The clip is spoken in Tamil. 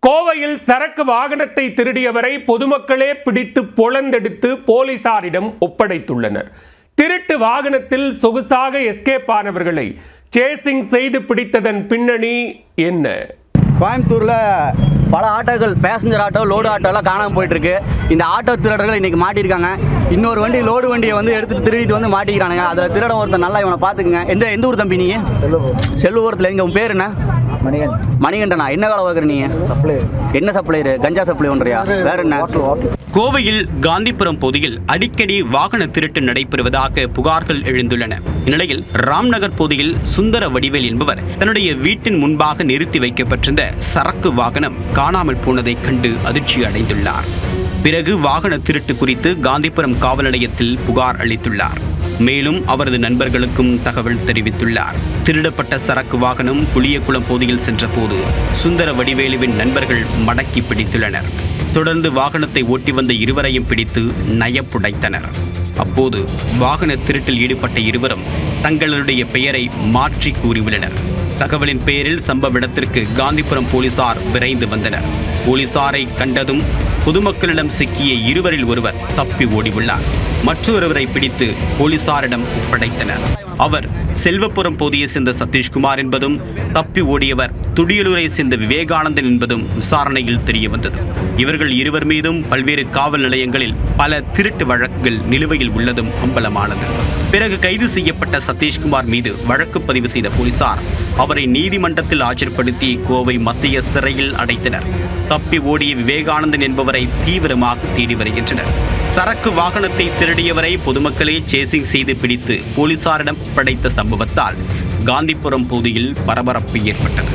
கோவையில் சரக்கு வாகனத்தை திருடியவரை பொதுமக்களே பிடித்து பொளந்தெடுத்து போலீசாரிடம் ஒப்படைத்துள்ளனர். திருட்டு வாகனத்தில் சொகுசாக எஸ்கேப் ஆனவர்களை சேசிங் செய்து பிடித்ததன் பின்னணி என்ன? கோயம்புத்தூரில் பல ஆட்டோக்கள், பேசஞ்சர் ஆட்டோ, லோடு ஆட்டோலாம் காணாமல் போயிட்டுருக்கு. இந்த ஆட்டோ திருடர்கள் இன்றைக்கி மாட்டியிருக்காங்க. இன்னொரு வண்டி, லோடு வண்டியை எடுத்துகிட்டு திருடிட்டு மாட்டிக்கிறானுங்க. அதில் திருட ஒருத்தர் நல்லா இவனை பார்த்துக்குங்க. எந்த ஊர் தம்பி நீ? செல்வபுரத்தில். எங்கள் உன் பேர் என்ன? மணிகண்டனா. என்ன வேலை பார்க்குற நீ? என்ன சப்ளையரு? கஞ்சா சப்ளை பண்ணுறியா? வேற என்ன? கோவையில் காந்திபுரம் பகுதியில் அடிக்கடி வாகன திருட்டு நடைபெறுவதாக புகார்கள் எழுந்துள்ளன. இந்நிலையில் ராம்நகர் பகுதியில் சுந்தர வடிவேல் என்பவர் தன்னுடைய வீட்டின் முன்பாக நிறுத்தி வைக்கப்பட்டிருந்த சரக்கு வாகனம் காணாமல் போனதை கண்டு அதிர்ச்சி அடைந்துள்ளார். பிறகு வாகன திருட்டு குறித்து காந்திபுரம் காவல் நிலையத்தில் புகார் அளித்துள்ளார். மேலும் அவரது நண்பர்களுக்கும் தகவல் தெரிவித்துள்ளார். திருடப்பட்ட சரக்கு வாகனம் புளியகுளம் பகுதியில் சென்றபோது சுந்தர வடிவேலுவின் நண்பர்கள் மடக்கி பிடித்துள்ளனர். தொடர்ந்து வாகனத்தை ஓட்டி வந்த இருவரையும் பிடித்து நயப்புடைத்தனர். அப்போது வாகன திருட்டில் ஈடுபட்ட இருவரும் தங்களுடைய பெயரை மாற்றி கூறியுள்ளனர். தகவலின் பேரில் சம்பவ இடத்திற்கு காந்திபுரம் போலீசார் விரைந்து வந்தனர். போலீசாரை கண்டதும் பொதுமக்களிடம் சிக்கிய இருவரில் ஒருவர் தப்பி ஓடியுள்ளார். மற்றொருவரை பிடித்து போலீசாரிடம் ஒப்படைத்தனர். அவர் செல்வபுரம் பகுதியை சேர்ந்த சதீஷ்குமார் என்பதும், தப்பி ஓடியவர் துடியலூரை சேர்ந்த விவேகானந்தன் என்பதும் விசாரணையில் தெரிய வந்தது. இவர்கள் இருவர் மீதும் பல்வேறு காவல் நிலையங்களில் பல திருட்டு வழக்குகள் நிலுவையில் உள்ளதும் அம்பலமானது. பிறகு கைது செய்யப்பட்ட சதீஷ்குமார் மீது வழக்கு பதிவு செய்த போலீசார் அவரை நீதிமன்றத்தில் ஆஜர்படுத்தி கோவை மத்திய சிறையில் அடைத்தனர். தப்பி ஓடிய விவேகானந்தன் என்பவரை தீவிரமாக தேடி வருகின்றனர். சரக்கு வாகனத்தை திருடியவரை பொதுமக்களே சேசிங் செய்து பிடித்து போலீசாரிடம் ஒப்படைத்த சம்பவத்தால் காந்திபுரம் பகுதியில் பரபரப்பு ஏற்பட்டது.